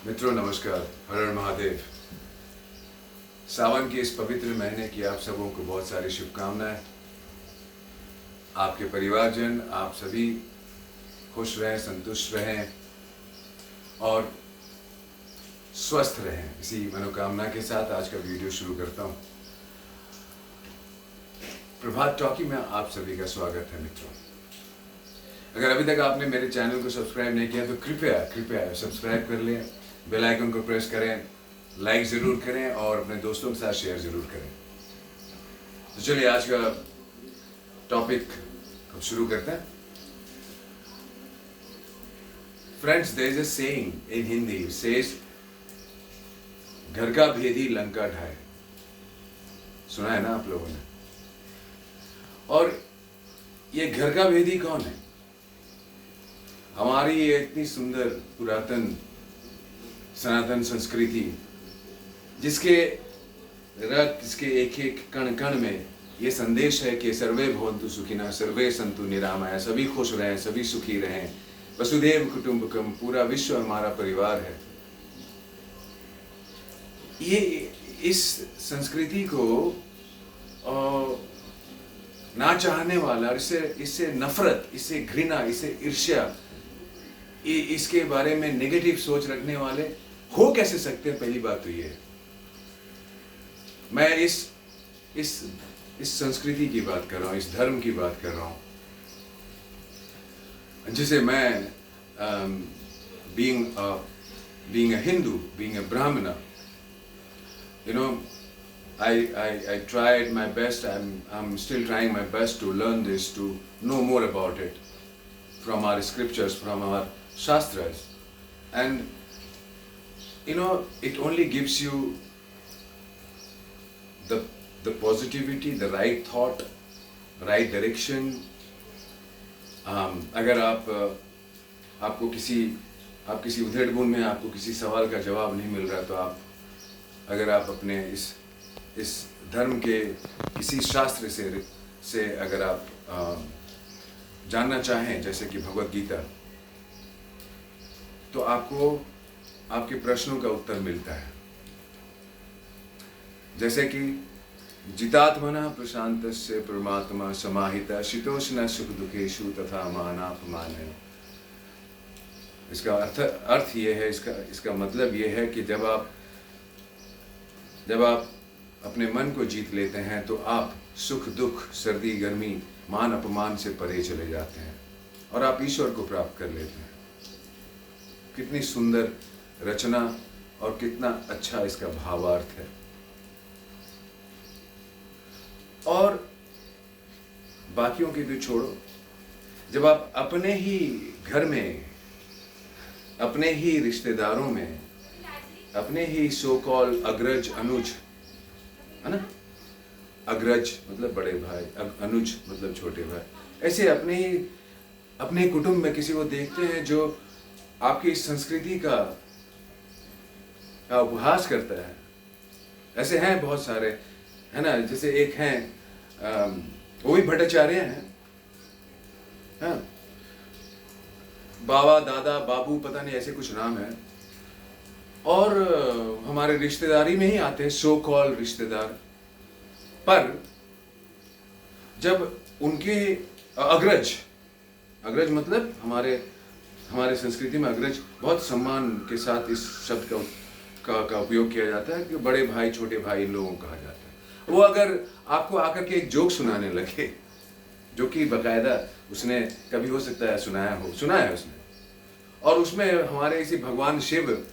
मित्रों नमस्कार, हर हर महादेव। सावन के इस पवित्र महीने की आप सबों को बहुत सारी शुभकामनाएं। आपके परिवारजन, आप सभी खुश रहें, संतुष्ट रहें और स्वस्थ रहें। इसी मनोकामना के साथ आज का वीडियो शुरू करता हूं। प्रभात टॉकी में आप सभी का स्वागत है मित्रों। अगर अभी तक आपने मेरे चैनल को सब्सक्राइब नहीं किया तो कृपया कृपया सब्सक्राइब कर लें, बेल आइकन को प्रेस करें, लाइक ज़रूर करें और अपने दोस्तों के साथ शेयर ज़रूर करें। तो चलिए आज का टॉपिक अब शुरू करते हैं। Friends, there is a saying in Hindi, says घर का भेदी लंका ढाए। सुना है ना आप लोगों ने? और ये घर का भेदी कौन है? हमारी ये इतनी सुंदर पुरातन सनातन संस्कृति, जिसके रक्त, जिसके एक एक कण कण में ये संदेश है कि सर्वे भवन्तु सुखिनः, सर्वे सन्तु निरामया, सभी खुश रहें, सभी सुखी रहें, वसुधैव कुटुम्बकम, पूरा विश्व हमारा परिवार है। ये इस संस्कृति को ना चाहने वाला, इससे नफरत, इससे घृणा, इससे ईर्ष्या, इसके बारे में नेगेटिव सोच रखने वाले हो कैसे सकते हैं? पहली बात तो ये है। मैं इस संस्कृति की बात कर रहा हूँ, इस धर्म की बात कर रहा हूँ, जिसे मैं being a Hindu, being a Brahmana, you know, I tried my best. I'm still trying my best to learn this, to know more about it from our scriptures, from our shastras, and you know, it only gives you the positivity, the right thought, right direction. अगर आपको किसी उधेड़ बुन में आपको किसी सवाल का जवाब नहीं मिल रहा, तो अगर आप अपने इस धर्म के किसी शास्त्र से अगर आप जानना चाहें, जैसे कि भगवत गीता, तो आपको आपके प्रश्नों का उत्तर मिलता है। जैसे कि जितात्मनः प्रशान्तस्य परमात्मा समाहितः शीतोष्ण सुख दुखेषु तथा मानापमानः। इसका अर्थ ये है, इसका मतलब ये है कि जब आप अपने मन को जीत लेते हैं तो आप सुख दुख, सर्दी गर्मी, मान अपमान से परे चले जाते हैं और आप ईश्वर को प्राप्त कर लेते हैं। कितनी सुंदर रचना और कितना अच्छा इसका भावार्थ है। और बाकियों की तो छोड़ो, जब आप अपने ही घर में, अपने ही रिश्तेदारों में, अपने ही सो कॉल अग्रज अनुज, है ना, अग्रज मतलब बड़े भाई, अनुज मतलब छोटे भाई, ऐसे अपने कुटुंब में किसी को देखते हैं जो आपकी इस संस्कृति का उपहास करता है। ऐसे हैं बहुत सारे, है ना। जैसे एक हैं, वो भी भट्टाचार्य हैं, हाँ, बाबा, दादा, बाबू, पता नहीं ऐसे कुछ नाम है, और हमारे रिश्तेदारी में ही आते हैं, सो कॉल रिश्तेदार। पर जब उनके अग्रज मतलब हमारे संस्कृति में अग्रज बहुत सम्मान के साथ इस शब्द का उपयोग किया जाता है कि बड़े भाई, छोटे भाई, इन लोगों को कहा जाता है। वो अगर आपको आकर के एक जोक सुनाने लगे, जो कि बकायदा उसने कभी हो सकता है सुना है उसने, और उसमें हमारे इसी भगवान शिव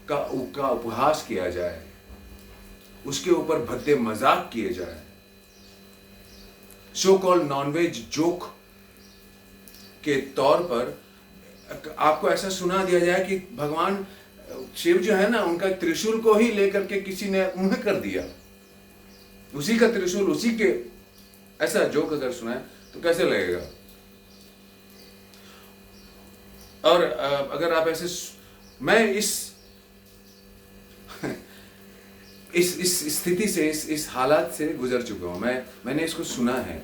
का उपहास किया जाए, उसके ऊपर भद्दे मजाक किए जाए, सो कॉल नॉनवेज जोक के तौर पर आपको ऐसा सुना दिया जाए कि भगवान शिव जो है ना, उनका त्रिशूल को ही लेकर के किसी ने मुंह कर दिया, उसी का त्रिशूल, उसी के, ऐसा जोक अगर सुना है तो कैसे लगेगा? और अगर आप ऐसे, मैं इस स्थिति से, इस हालात से गुजर चुका हूं। मैंने इसको सुना है,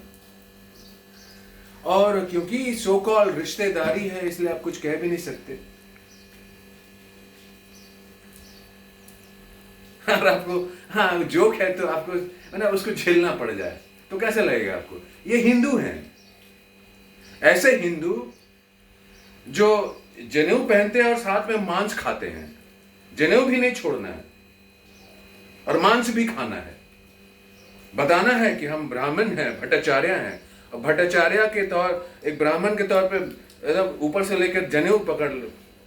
और क्योंकि सो कॉल रिश्तेदारी है, इसलिए आप कुछ कह भी नहीं सकते। और आपको हाँ जोक है तो आपको है ना उसको झेलना पड़ जाए तो कैसा लगेगा आपको? ये हिंदू हैं, ऐसे हिंदू जो जनेऊ पहनते हैं और साथ में मांस खाते हैं। जनेऊ भी नहीं छोड़ना है और मांस भी खाना है। बताना है कि हम ब्राह्मण हैं, भट्टाचार्य हैं, और भट्टाचार्य के तौर एक ब्राह्मण के तौर पे एकदम ऊपर से लेकर जनेऊ पकड़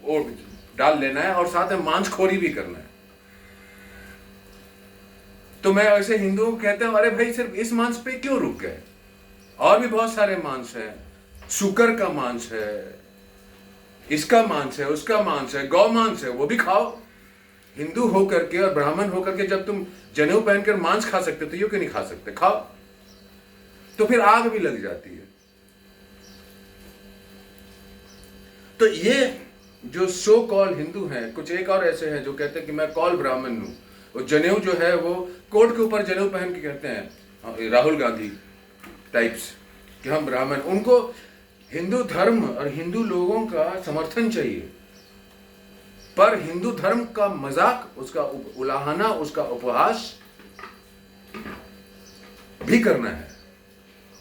और डाल लेना है और साथ में मांसखोरी भी करना है। तो मैं ऐसे हिंदुओं को कहता हूं, अरे भाई सिर्फ इस मांस पे क्यों रुक गए? और भी बहुत सारे मांस है, शुकर का मांस है, इसका मांस है, उसका मांस है, गौ मांस है, वो भी खाओ। हिंदू होकर के और ब्राह्मण होकर के जब तुम जनेऊ पहनकर मांस खा सकते हो तो ये क्यों नहीं खा सकते? खाओ। तो फिर आग भी लग जाती है। तो ये जो सो कॉल हिंदू हैं, कुछ एक और ऐसे हैं जो कहते हैं कि मैं कॉल ब्राह्मण हूं। वो जनेऊ जो है वो कोट के ऊपर जनेऊ पहन के कहते हैं, राहुल गांधी टाइप्स, कि हम ब्राह्मण। उनको हिंदू धर्म और हिंदू लोगों का समर्थन चाहिए, पर हिंदू धर्म का मजाक, उसका उलाहना, उसका उपहास भी करना है।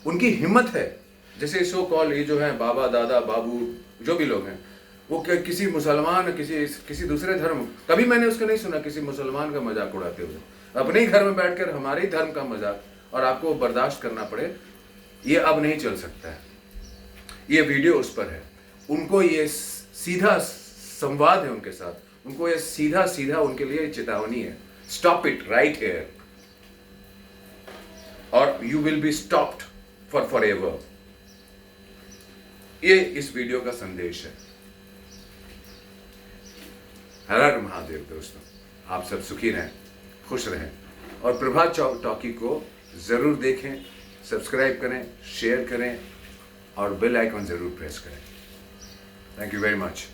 उनकी हिम्मत है। जैसे सो कॉल ये जो है बाबा, दादा, बाबू, जो भी लोग हैं, वो किसी मुसलमान, किसी दूसरे धर्म, कभी मैंने उसका नहीं सुना किसी मुसलमान का मजाक उड़ाते हुए। अपने ही घर में बैठकर हमारे ही धर्म का मजाक, और आपको बर्दाश्त करना पड़े, ये अब नहीं चल सकता है। ये वीडियो उस पर है। उनको ये सीधा संवाद है उनके साथ, उनको ये सीधा सीधा उनके लिए चेतावनी है, स्टॉप इट राइट हियर और you will be stopped for ever. ये इस वीडियो का संदेश है। हर हर महादेव दोस्तों, आप सब सुखी रहें, खुश रहें, और प्रभात टॉकी को जरूर देखें, सब्सक्राइब करें, शेयर करें और बेल आइकन जरूर प्रेस करें। Thank you very much.